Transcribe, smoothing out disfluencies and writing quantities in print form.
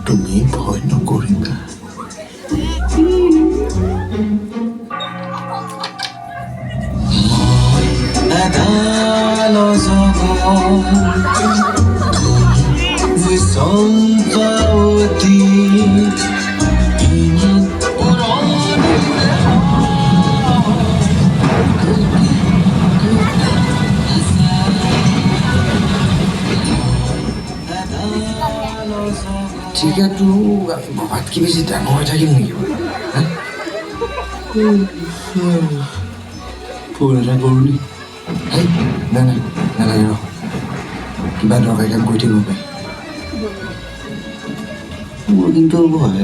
তুমি ভয় নকৰিবা ঠিকাটো বাবাতকৈ বেছি ডাঙৰ হৈ থাকিম নেকি ফোন এটা কৰোঁ নি নাই নালাগে ৰ কিবা দৰকাৰী কাম কৰি থাকিব পাৰি মোৰ কিন্তু ভয়